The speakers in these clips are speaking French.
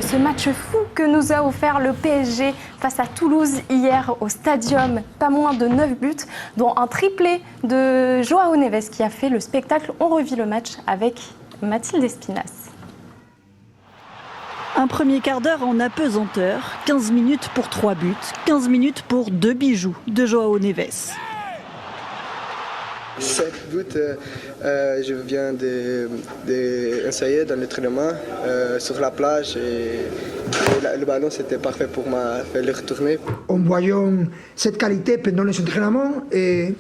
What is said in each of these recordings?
Ce match fou que nous a offert le PSG face à Toulouse hier au Stadium, pas moins de 9 buts, dont un triplé de João Neves qui a fait le spectacle. On revit le match avec Mathilde Espinas. Un premier quart d'heure en apesanteur, 15 minutes pour 3 buts, 15 minutes pour 2 bijoux de João Neves. 7 buts, je viens d'essayer dans l'entraînement sur la plage et le ballon c'était parfait pour faire le retourner. En voyant cette qualité pendant les entraînements et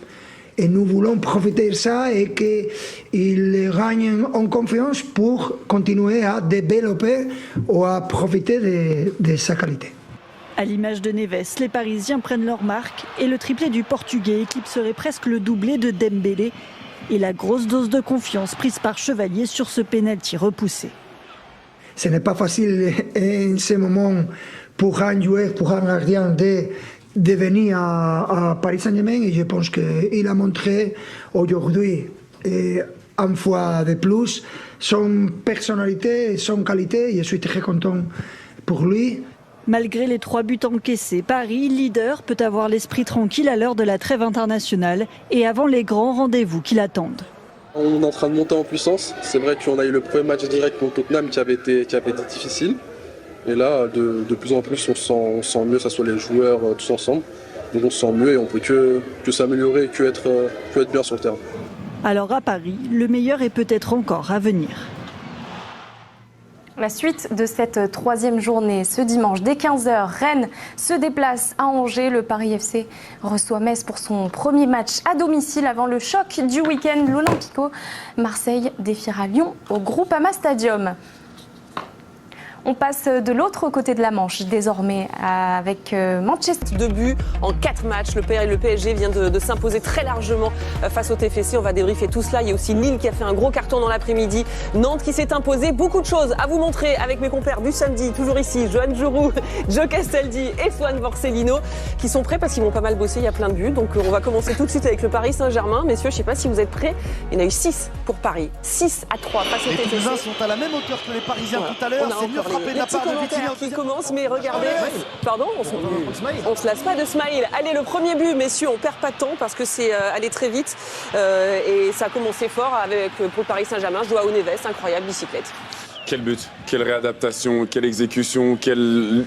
nous voulons profiter de ça et qu'il gagne en confiance pour continuer à développer ou à profiter de sa qualité. À l'image de Neves, les Parisiens prennent leur marque et le triplé du Portugais éclipserait presque le doublé de Dembélé et la grosse dose de confiance prise par Chevalier sur ce pénalty repoussé. Ce n'est pas facile en ce moment pour un joueur, pour un gardien de venir à Paris Saint-Germain et je pense qu'il a montré aujourd'hui une fois de plus son personnalité et son qualité. Je suis très content pour lui. Malgré les 3 buts encaissés, Paris, leader, peut avoir l'esprit tranquille à l'heure de la trêve internationale et avant les grands rendez-vous qui l'attendent. On est en train de monter en puissance. C'est vrai qu'on a eu le premier match direct contre Tottenham qui avait été difficile. Et là, de plus en plus, on sent mieux, que ce soit les joueurs tous ensemble. Donc on se sent mieux et on peut que s'améliorer et que être bien sur le terrain. Alors à Paris, le meilleur est peut-être encore à venir. La suite de cette troisième journée, ce dimanche, dès 15h, Rennes se déplace à Angers. Le Paris FC reçoit Metz pour son premier match à domicile avant le choc du week-end. L'Olympico Marseille défiera Lyon au Groupama Stadium. On passe de l'autre côté de la Manche désormais avec Manchester. 2 buts en 4 matchs. Le PSG vient de s'imposer très largement face au TFC. On va débriefer tout cela. Il y a aussi Lille qui a fait un gros carton dans l'après-midi. Nantes qui s'est imposé. Beaucoup de choses à vous montrer avec mes compères du samedi. Toujours ici, Johan Jourou, Joe Castaldi et Swan Borsellino qui sont prêts parce qu'ils vont pas mal bosser. Il y a plein de buts. Donc on va commencer tout de suite avec le Paris Saint-Germain. Messieurs, je ne sais pas si vous êtes prêts. Il y en a eu 6 pour Paris. 6-3 face au TFC. Les Toulousains sont à la même hauteur que les Parisiens tout à l'heure. C'est mieux frappé de la part de commentaires qui commence, mais regardez, pardon, on se lasse pas de Smaïl. Allez, le premier but, messieurs, on perd pas de temps parce que c'est allé très vite et ça a commencé fort avec pour le Paris Saint-Germain, João Neves, incroyable bicyclette. Quel but, quelle réadaptation, quelle exécution, quelle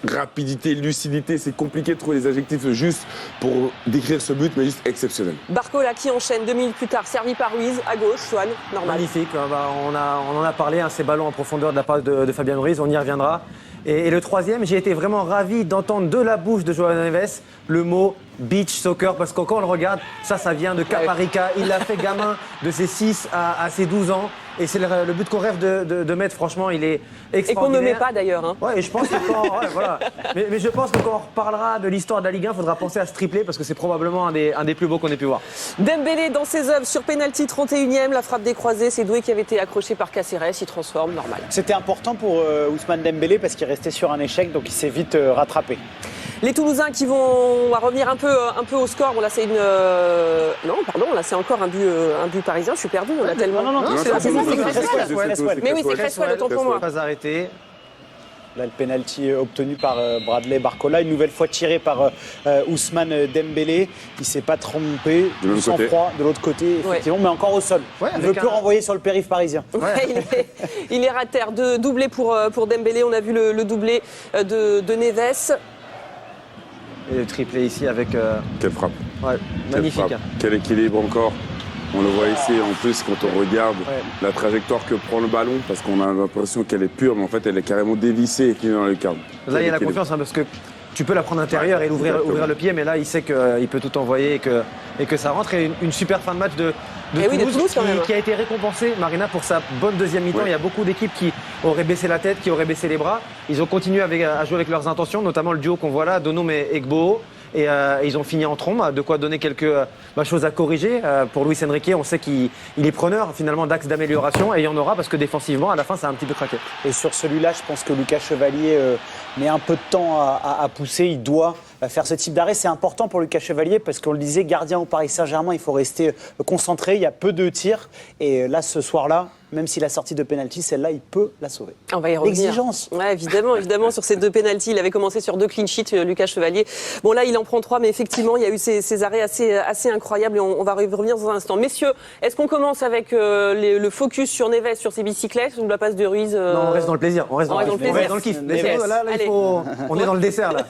rapidité, lucidité, c'est compliqué de trouver les adjectifs justes pour décrire ce but, mais juste exceptionnel. Barcola qui enchaîne 2 minutes plus tard, servi par Ruiz, à gauche, Swan, normal. Magnifique, on en a parlé, ces ballons en profondeur de la part de Fabien Ruiz, on y reviendra. Et le troisième, j'ai été vraiment ravi d'entendre de la bouche de João Neves le mot beach soccer, parce que quand on le regarde, ça vient de Caparica, il l'a fait gamin de ses 6 à ses 12 ans. Et c'est le but qu'on rêve de mettre, franchement, il est extraordinaire. Et qu'on ne met pas d'ailleurs. Hein. Ouais, et je pense que voilà. Mais je pense que quand on reparlera de l'histoire de la Ligue 1, il faudra penser à ce triplé parce que c'est probablement un des plus beaux qu'on ait pu voir. Dembélé dans ses œuvres sur pénalty 31e, la frappe décroisée, c'est Doué qui avait été accroché par Caceres, il transforme, normal. C'était important pour Ousmane Dembélé parce qu'il restait sur un échec, donc il s'est vite rattrapé. Les Toulousains qui vont revenir un peu au score. Bon, là, c'est non, pardon, là, c'est encore un but parisien. Je suis perdu. On l'a tellement. Non, c'est Cresswell. Mais oui, c'est Cresswell, autant pour moi. Pas arrêté. Là, le penalty obtenu par Bradley Barcola, une nouvelle fois tiré par Ousmane Dembélé. Il ne s'est pas trompé. Du sang-froid de l'autre côté, effectivement, mais encore au sol. Ouais, il ne veut plus renvoyer sur le périph' parisien. Ouais, il est raté. Doublé pour Dembélé. On a vu le doublé de Neves. Et le triplé ici avec... Quelle frappe. Ouais, magnifique. Frappe. Quel équilibre encore. On le voit ici en plus quand on regarde la trajectoire que prend le ballon, parce qu'on a l'impression qu'elle est pure, mais en fait elle est carrément dévissée et finie dans le cadre. Là il y a la confiance, parce que tu peux la prendre intérieure et ouvrir le pied, mais là il sait qu'il peut tout envoyer et que ça rentre. Et une super fin de match de Toulouse qui a été récompensée, Marina, pour sa bonne deuxième mi-temps. Il y a beaucoup d'équipes qui auraient baissé la tête, qui auraient baissé les bras. Ils ont continué à jouer avec leurs intentions, notamment le duo qu'on voit là, Donum et Egbo. Et ils ont fini en trombe, de quoi donner quelques choses à corriger. Pour Luis Enrique, on sait qu'il est preneur finalement d'axes d'amélioration, et il y en aura parce que défensivement, à la fin, ça a un petit peu craqué. Et sur celui-là, je pense que Lucas Chevalier met un peu de temps à pousser. Il doit faire ce type d'arrêt. C'est important pour Lucas Chevalier parce qu'on le disait, gardien au Paris Saint-Germain, il faut rester concentré. Il y a peu de tirs. Et là, ce soir-là, même si la sortie de pénalty, celle-là, il peut la sauver. On va y revenir. L'exigence. Ouais, évidemment, sur ces 2 pénaltys. Il avait commencé sur 2 clean sheets, Lucas Chevalier. Bon, là, il en prend 3, mais effectivement, il y a eu ces arrêts assez incroyables et on va revenir dans un instant. Messieurs, est-ce qu'on commence avec le focus sur Neves, sur ses bicyclettes, ou la passe de Ruiz Non, on reste dans le plaisir. On reste dans le kiff. Là, on est dans le dessert, là.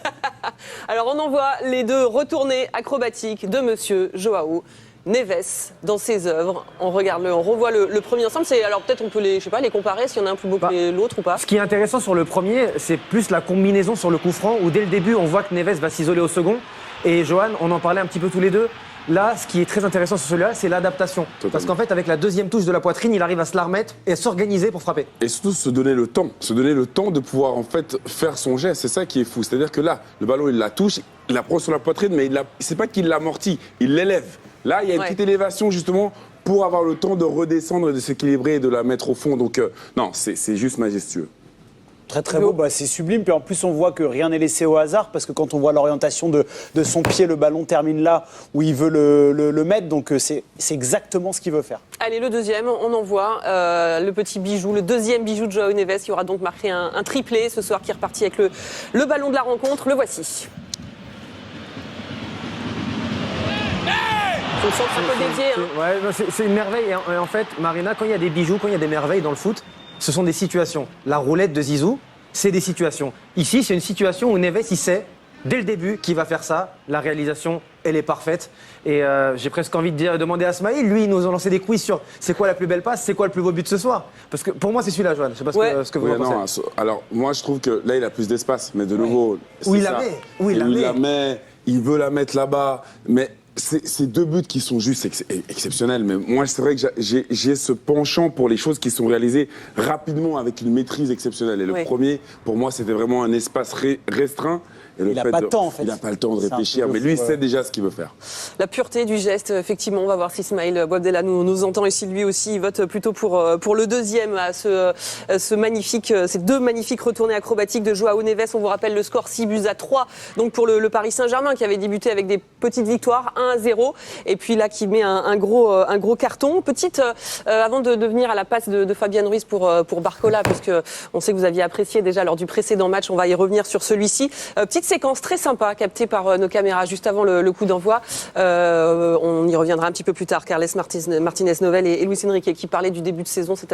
Alors, on envoie les 2 retournées acrobatiques de monsieur Joao Neves dans ses œuvres. On revoit le premier ensemble. Alors peut-être on peut les comparer, s'il y en a un plus beau que l'autre ou pas. Ce qui est intéressant sur le premier, c'est plus la combinaison sur le coup franc, où dès le début, on voit que Neves va s'isoler au second. Et Johan, on en parlait un petit peu tous les deux. Là, ce qui est très intéressant sur celui-là, c'est l'adaptation. Totalement. Parce qu'en fait, avec la deuxième touche de la poitrine, il arrive à se la remettre et à s'organiser pour frapper. Et surtout, se donner le temps de pouvoir en fait faire son geste. C'est ça qui est fou. C'est-à-dire que là, le ballon, il la touche, il la prend sur la poitrine, mais c'est pas qu'il l'amortit, il l'élève. Là, il y a une petite élévation justement pour avoir le temps de redescendre, de s'équilibrer et de la mettre au fond. Donc, non, c'est juste majestueux. Très très beau, c'est sublime. Puis en plus, on voit que rien n'est laissé au hasard parce que quand on voit l'orientation de son pied, le ballon termine là où il veut le mettre. Donc c'est exactement ce qu'il veut faire. Allez, le deuxième, on envoie le petit bijou, le deuxième bijou de Joao Neves. Il aura donc marqué un triplé ce soir qui est reparti avec le ballon de la rencontre. Le voici. Son centre un peu dévié. Ouais, c'est une merveille. Et en fait, Marina, quand il y a des bijoux, quand il y a des merveilles dans le foot, ce sont des situations. La roulette de Zizou, c'est des situations. Ici, c'est une situation où Neves, il sait, dès le début, qu'il va faire ça. La réalisation, elle est parfaite. Et j'ai presque envie de demander à Smaïl, lui, il nous a lancé des quiz sur c'est quoi la plus belle passe, c'est quoi le plus beau but ce soir. Parce que pour moi, c'est celui-là, Johan. Je sais pas ce que vous en pensez. Alors, moi, je trouve que là, il a plus d'espace. Mais de nouveau, où il la met. Il veut la mettre là-bas. Mais c'est 2 buts qui sont juste exceptionnels. Mais moi, c'est vrai que j'ai ce penchant pour les choses qui sont réalisées rapidement avec une maîtrise exceptionnelle. Et le premier, pour moi, c'était vraiment un espace restreint. Et il n'a pas le temps, en fait. Il n'a pas le temps de réfléchir, mais lui, il sait déjà ce qu'il veut faire. La pureté du geste, effectivement, on va voir si Ismaël Boabdella nous entend ici. Lui aussi, il vote plutôt pour le deuxième à ces 2 magnifiques retournées acrobatiques de Joao Neves. On vous rappelle le score 6-3, donc pour le Paris Saint-Germain, qui avait débuté avec des petites victoires, 1-0, et puis là, qui met un gros carton. Avant de venir à la passe de Fabian Ruiz pour Barcola, parce que on sait que vous aviez apprécié déjà lors du précédent match, on va y revenir sur celui-ci. Petite séquence très sympa captée par nos caméras juste avant le coup d'envoi. On y reviendra un petit peu plus tard. Carles Martinez-Novel et Luis Enrique qui parlaient du début de saison, c'est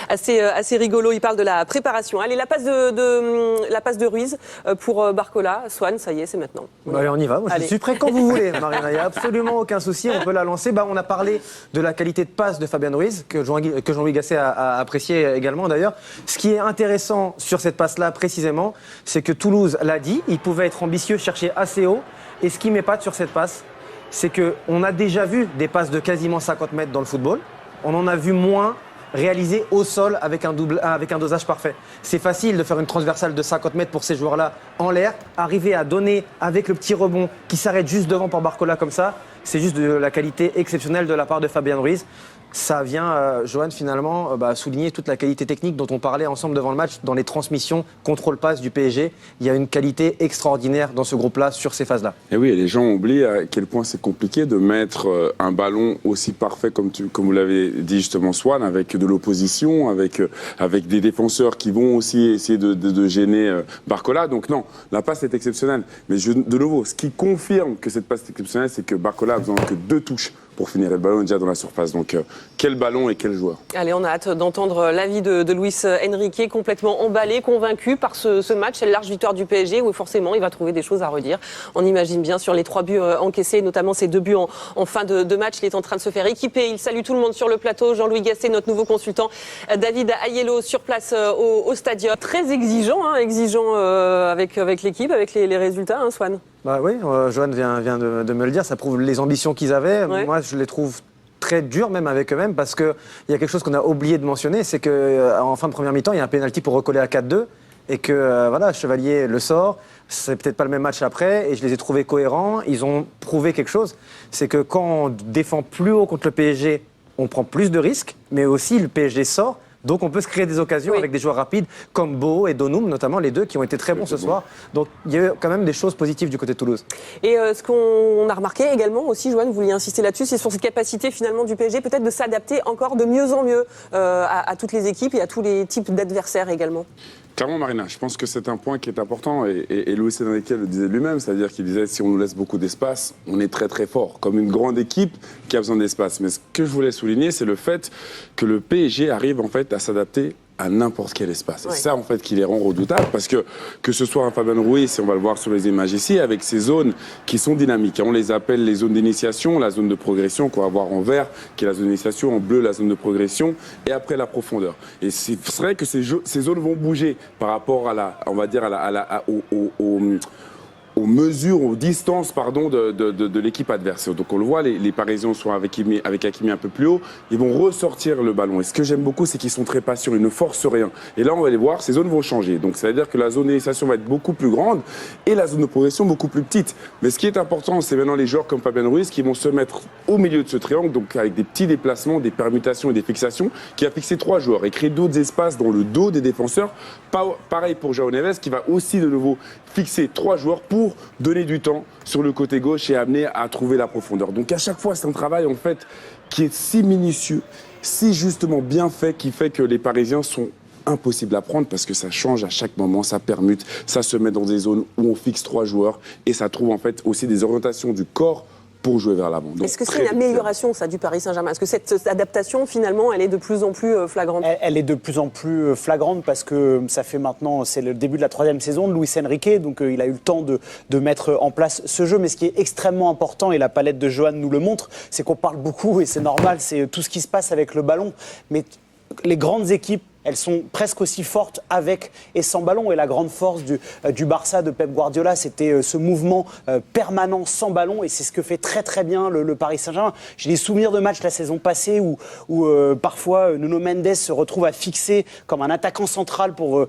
assez rigolo. Ils parlent de la préparation. Allez, la passe de Ruiz pour Barcola. Swan, ça y est, c'est maintenant. Allez, on y va. Moi, je suis prêt quand vous voulez, Marina. Il n'y a absolument aucun souci. On peut la lancer. On a parlé de la qualité de passe de Fabian Ruiz, que Jean-Louis Gasset a apprécié également d'ailleurs. Ce qui est intéressant sur cette passe-là précisément, c'est que Toulouse l'a dit, il pouvait être ambitieux, chercher assez haut. Et ce qui m'épate sur cette passe, c'est qu'on a déjà vu des passes de quasiment 50 mètres dans le football. On en a vu moins réalisées au sol avec un dosage parfait. C'est facile de faire une transversale de 50 mètres pour ces joueurs-là en l'air. Arriver à donner avec le petit rebond qui s'arrête juste devant par Barcola comme ça, c'est juste de la qualité exceptionnelle de la part de Fabian Ruiz. Ça vient, Johan, finalement, souligner toute la qualité technique dont on parlait ensemble devant le match, dans les transmissions, contrôle-passe du PSG. Il y a une qualité extraordinaire dans ce groupe-là, sur ces phases-là. Et oui, et les gens oublient à quel point c'est compliqué de mettre un ballon aussi parfait, comme vous l'avez dit justement, Swan, avec de l'opposition, avec des défenseurs qui vont aussi essayer de gêner Barcola. Donc non, la passe est exceptionnelle. Mais de nouveau, ce qui confirme que cette passe est exceptionnelle, c'est que Barcola a besoin que 2 touches pour finir. Le ballon est déjà dans la surface. Donc, quel ballon et quel joueur. Allez, on a hâte d'entendre l'avis de Luis Enrique, complètement emballé, convaincu par ce match. C'est la large victoire du PSG où forcément il va trouver des choses à redire. On imagine bien sur les 3 buts encaissés, notamment ces 2 buts en fin de match. Il est en train de se faire équiper. Il salue tout le monde sur le plateau. Jean-Louis Gasset, notre nouveau consultant. David Aiello sur place au stadium. Très exigeant avec l'équipe, avec les résultats, Swan. Oui, Johan vient de me le dire. Ça prouve les ambitions qu'ils avaient. Ouais. Moi, je les trouve très durs même avec eux-mêmes parce qu'il y a quelque chose qu'on a oublié de mentionner, c'est qu'en fin de première mi-temps, il y a un pénalty pour recoller à 4-2 et que Chevalier le sort. C'est peut-être pas le même match après et je les ai trouvés cohérents. Ils ont prouvé quelque chose, c'est que quand on défend plus haut contre le PSG, on prend plus de risques, mais aussi le PSG sort Donc on peut se créer des occasions avec des joueurs rapides comme Bo et Donum, notamment les deux qui ont été très bons ce soir. Donc il y a quand même des choses positives du côté de Toulouse. Et ce qu'on a remarqué également aussi, Joanne, vous vouliez insister là-dessus, c'est sur cette capacité finalement du PSG peut-être de s'adapter encore de mieux en mieux à toutes les équipes et à tous les types d'adversaires également. Clairement, Marina, je pense que c'est un point qui est important et Luis Enrique le disait lui-même, c'est-à-dire qu'il disait si on nous laisse beaucoup d'espace, on est très très fort, comme une grande équipe qui a besoin d'espace. Mais ce que je voulais souligner, c'est le fait que le PSG arrive en fait à s'adapter à n'importe quel espace. C'est ça en fait qui les rend redoutables parce que ce soit un Fabien Ruiz, et on va le voir sur les images ici, avec ces zones qui sont dynamiques. On les appelle les zones d'initiation, la zone de progression qu'on va voir en vert, qui est la zone d'initiation, en bleu la zone de progression, et après la profondeur. Et c'est vrai que ces zones vont bouger par rapport à la, on va dire aux mesures, aux distances de l'équipe adverse. Donc on le voit, les Parisiens sont avec Hakimi un peu plus haut, ils vont ressortir le ballon. Et ce que j'aime beaucoup, c'est qu'ils sont très patients, ils ne forcent rien. Et là, on va les voir, ces zones vont changer. Donc ça veut dire que la zone d'initiation va être beaucoup plus grande et la zone de progression beaucoup plus petite. Mais ce qui est important, c'est maintenant les joueurs comme Fabien Ruiz qui vont se mettre au milieu de ce triangle, donc avec des petits déplacements, des permutations et des fixations, qui a fixé 3 joueurs et créé d'autres espaces dans le dos des défenseurs. Pareil pour João Neves qui va aussi de nouveau fixer 3 joueurs pour donner du temps sur le côté gauche et amener à trouver la profondeur. Donc à chaque fois, c'est un travail en fait qui est si minutieux, si justement bien fait, qui fait que les Parisiens sont impossibles à prendre parce que ça change à chaque moment, ça permute, ça se met dans des zones où on fixe 3 joueurs et ça trouve en fait aussi des orientations du corps pour jouer vers l'avant. Est-ce que c'est une amélioration, ça, du Paris Saint-Germain ? Est-ce que cette adaptation, finalement, elle est de plus en plus flagrante ? Elle est de plus en plus flagrante parce que ça fait maintenant, c'est le début de la 3e saison de Luis Enrique, donc il a eu le temps de mettre en place ce jeu. Mais ce qui est extrêmement important, et la palette de Johan nous le montre, c'est qu'on parle beaucoup, et c'est normal, c'est tout ce qui se passe avec le ballon. Mais les grandes équipes, elles sont presque aussi fortes avec et sans ballon. Et la grande force du Barça de Pep Guardiola, c'était ce mouvement permanent sans ballon. Et c'est ce que fait très très bien le Paris Saint-Germain. J'ai des souvenirs de matchs la saison passée où parfois Nuno Mendes se retrouve à fixer comme un attaquant central pour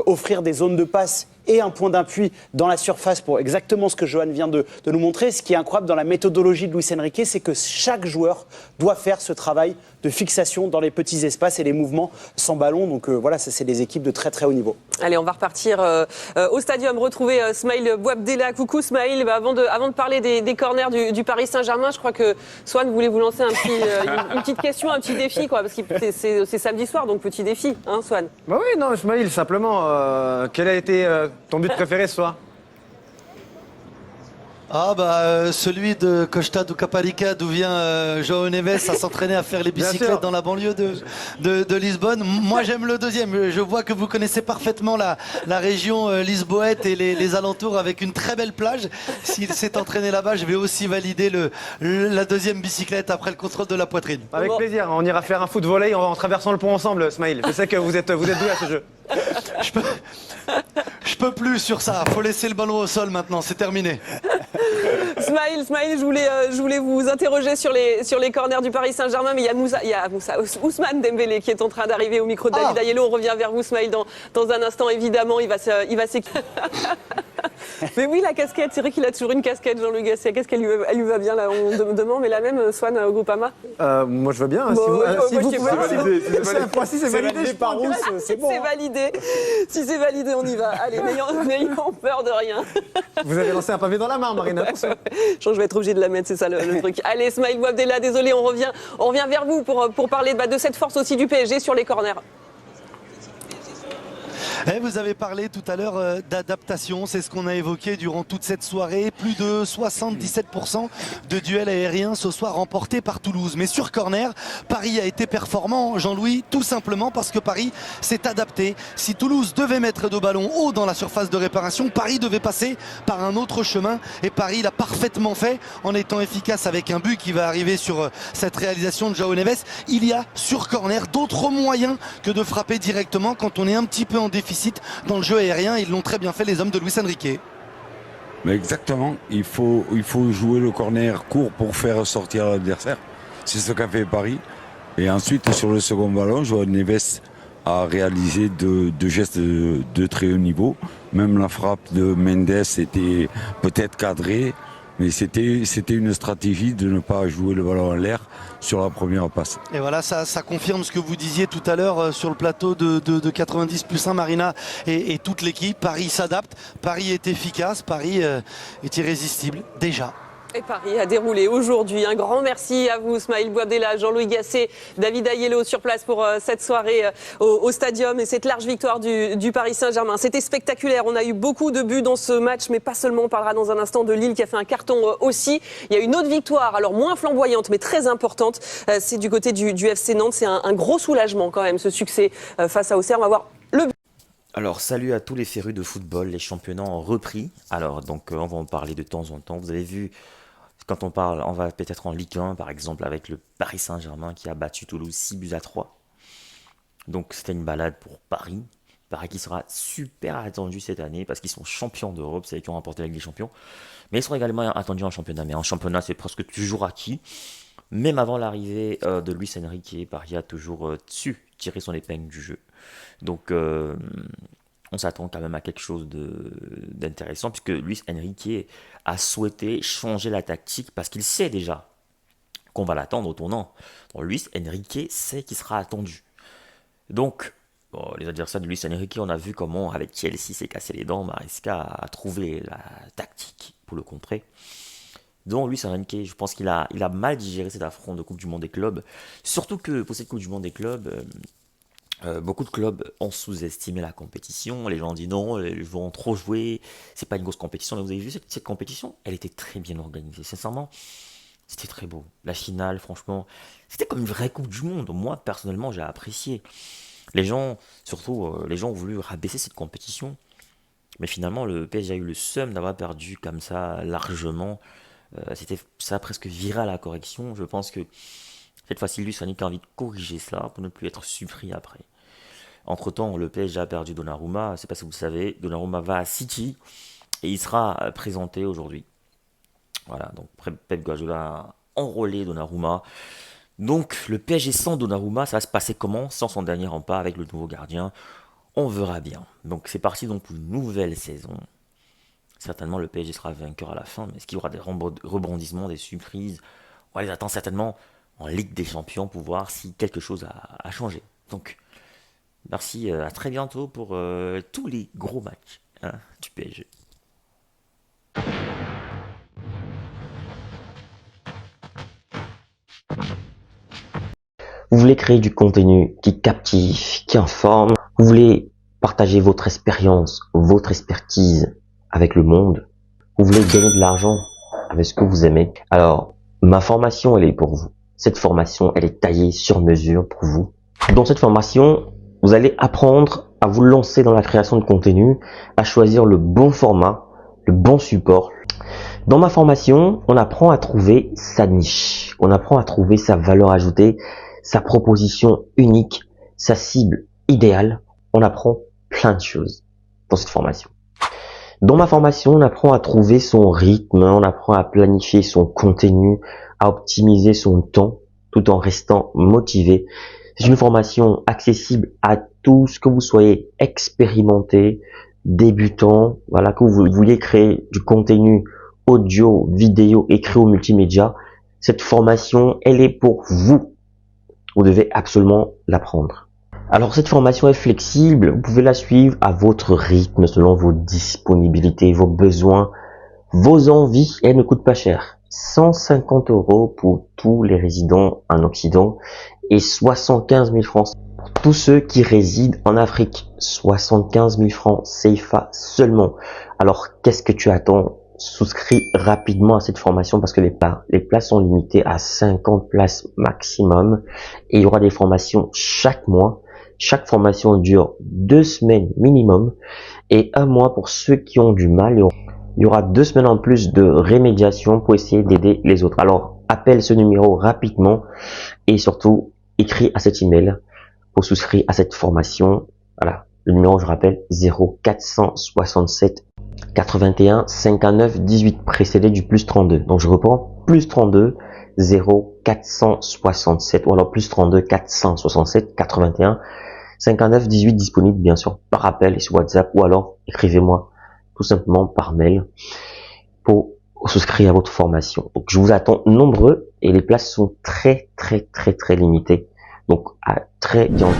offrir des zones de passe et un point d'appui dans la surface pour exactement ce que Johan vient de nous montrer. Ce qui est incroyable dans la méthodologie de Luis Enrique, c'est que chaque joueur doit faire ce travail de fixation dans les petits espaces et les mouvements sans ballon. Donc voilà, ça c'est des équipes de très très haut niveau. Allez, on va repartir au stadium, retrouver Smaïl Bouabdella. Coucou Smaïl, avant de parler des corners du Paris Saint-Germain, je crois que Swan voulait vous lancer une petite question, un petit défi, quoi, parce que c'est samedi soir, donc petit défi, hein Swan. Bah oui, non, Smaïl, simplement, quel a été ton but préféré ce soir ? Celui de Costa do Caparica, d'où vient João Neves à s'entraîner à faire les bicyclettes dans la banlieue de Lisbonne. Moi j'aime le deuxième, je vois que vous connaissez parfaitement la région lisboète et les alentours avec une très belle plage. S'il s'est entraîné là-bas, je vais aussi valider la deuxième bicyclette après le contrôle de la poitrine. Avec plaisir, on ira faire un foot volley en traversant le pont ensemble, Smaïl. Je sais que vous êtes doué à ce jeu. Je peux plus sur ça, faut laisser le ballon au sol maintenant, c'est terminé. Smaïl, je voulais vous interroger sur les corners du Paris Saint-Germain, mais il y a Ousmane Dembélé qui est en train d'arriver au micro de David Ayello. On revient vers vous, Smaïl, dans un instant, évidemment. Il va s'équiper. Mais oui, la casquette, c'est vrai qu'il a toujours une casquette, Jean-Luc Gasset. Qu'est-ce qu'elle lui va bien, là, on demande, mais la même, Swan, au Groupama moi, je veux bien. Si c'est validé par Rousse, c'est bon. Si c'est validé, on y va. Allez, n'ayons peur de rien. Vous avez lancé un pavé dans la mare, Marina. Je vais être obligé de la mettre, c'est ça le truc. Allez, Smaïl Bouabdella, désolé, on revient vers vous pour parler de cette force aussi du PSG sur les corners. Vous avez parlé tout à l'heure d'adaptation, c'est ce qu'on a évoqué durant toute cette soirée. Plus de 77% de duels aériens ce soir remportés par Toulouse. Mais sur corner, Paris a été performant, Jean-Louis, tout simplement parce que Paris s'est adapté. Si Toulouse devait mettre de ballons haut dans la surface de réparation, Paris devait passer par un autre chemin. Et Paris l'a parfaitement fait en étant efficace avec un but qui va arriver sur cette réalisation de João Neves. Il y a sur corner d'autres moyens que de frapper directement quand on est un petit peu en déficit dans le jeu aérien. Ils l'ont très bien fait, les hommes de Luis Enrique. Mais exactement, il faut jouer le corner court pour faire sortir l'adversaire. C'est ce qu'a fait Paris. Et ensuite, sur le second ballon, João Neves a réalisé deux gestes de très haut niveau. Même la frappe de Mendes était peut-être cadrée. Mais c'était une stratégie de ne pas jouer le ballon en l'air sur la première passe. Et voilà, ça confirme ce que vous disiez tout à l'heure sur le plateau de 90+1, Marina et toute l'équipe. Paris s'adapte, Paris est efficace, Paris est irrésistible déjà. Et Paris a déroulé aujourd'hui. Un grand merci à vous, Smaïl Bouabdella, Jean-Louis Gasset, David Ayello sur place pour cette soirée au Stadium et cette large victoire du Paris Saint-Germain. C'était spectaculaire. On a eu beaucoup de buts dans ce match, mais pas seulement. On parlera dans un instant de Lille qui a fait un carton aussi. Il y a une autre victoire, alors moins flamboyante, mais très importante. C'est du côté du FC Nantes. C'est un gros soulagement quand même, ce succès face à Auxerre. On va voir le but. Alors, salut à tous les férus de football. Les championnats ont repris. Alors, donc, on va en parler de temps en temps. Vous avez vu... Quand on parle, on va peut-être en Ligue 1, par exemple, avec le Paris Saint-Germain qui a battu Toulouse 6-3. Donc c'était une balade pour Paris. Paris qui sera super attendu cette année parce qu'ils sont champions d'Europe, c'est eux qui ont remporté la Ligue des Champions. Mais ils seront également attendus en championnat. Mais en championnat, c'est presque toujours acquis. Même avant l'arrivée de Luis Enrique, Paris a toujours su tirer son épingle du jeu. Donc... on s'attend quand même à quelque chose d'intéressant puisque Luis Enrique a souhaité changer la tactique parce qu'il sait déjà qu'on va l'attendre au tournant. Donc, Luis Enrique sait qu'il sera attendu. Donc, les adversaires de Luis Enrique, on a vu comment avec Chelsea s'est cassé les dents, Maresca a trouvé la tactique pour le contrer. Donc Luis Enrique, je pense qu'il a mal digéré cet affront de Coupe du Monde des clubs. Surtout que pour cette Coupe du Monde des clubs... beaucoup de clubs ont sous-estimé la compétition. Les gens disent non, ils vont trop jouer, c'est pas une grosse compétition. Mais vous avez vu cette compétition, elle était très bien organisée. Sincèrement, c'était très beau. La finale, franchement, c'était comme une vraie Coupe du Monde. Moi, personnellement, j'ai apprécié. Les gens, surtout, les gens ont voulu rabaisser cette compétition. Mais finalement, le PSG a eu le seum d'avoir perdu comme ça largement. Ça a presque viré à la correction. Je pense que cette fois-ci, Luis Enrique a envie de corriger cela pour ne plus être surpris après. Entre-temps, le PSG a perdu Donnarumma. Je ne sais pas si vous le savez. Donnarumma va à City et il sera présenté aujourd'hui. Voilà, donc Pep Guardiola a enrôlé Donnarumma. Donc, le PSG sans Donnarumma, ça va se passer comment? Sans son dernier rempart avec le nouveau gardien. On verra bien. Donc, c'est parti donc pour une nouvelle saison. Certainement, le PSG sera vainqueur à la fin. Mais est-ce qu'il y aura des rebondissements, des surprises? On les attend certainement en Ligue des Champions pour voir si quelque chose a changé. Donc, merci, à très bientôt pour tous les gros matchs du PSG. Vous voulez créer du contenu qui captive, qui informe, vous voulez partager votre expérience, votre expertise avec le monde, vous voulez gagner de l'argent avec ce que vous aimez. Alors, ma formation, elle est pour vous. Cette formation, elle est taillée sur mesure pour vous. Dans cette formation, vous allez apprendre à vous lancer dans la création de contenu, à choisir le bon format, le bon support. Dans ma formation, on apprend à trouver sa niche, on apprend à trouver sa valeur ajoutée, sa proposition unique, sa cible idéale. On apprend plein de choses dans cette formation. Dans ma formation, on apprend à trouver son rythme, on apprend à planifier son contenu, à optimiser son temps tout en restant motivé. C'est une formation accessible à tous, que vous soyez expérimenté, débutant, voilà, que vous vouliez créer du contenu audio, vidéo, écrit ou multimédia. Cette formation, elle est pour vous. Vous devez absolument l'apprendre. Alors cette formation est flexible, vous pouvez la suivre à votre rythme, selon vos disponibilités, vos besoins, vos envies, et elle ne coûte pas cher. 150 € pour tous les résidents en Occident et 75 000 francs pour tous ceux qui résident en Afrique. 75 000 francs CFA seulement. Alors qu'est-ce que tu attends? Souscris rapidement à cette formation parce que les places sont limitées à 50 places maximum et il y aura des formations chaque mois. Chaque formation dure 2 semaines minimum et 1 mois pour ceux qui ont du mal. Il y aura 2 semaines en plus de rémédiation pour essayer d'aider les autres. Alors, appelle ce numéro rapidement et surtout, écris à cet email pour souscrire à cette formation. Voilà, le numéro, je rappelle, 0467 81 59 18, précédé du plus 32. Donc, je reprends, plus 32 0467 ou alors plus 32 467 81 59 18, disponible bien sûr par appel et sur WhatsApp ou alors écrivez-moi tout simplement par mail pour souscrire à votre formation. Donc je vous attends nombreux et les places sont très limitées. Donc à très bientôt.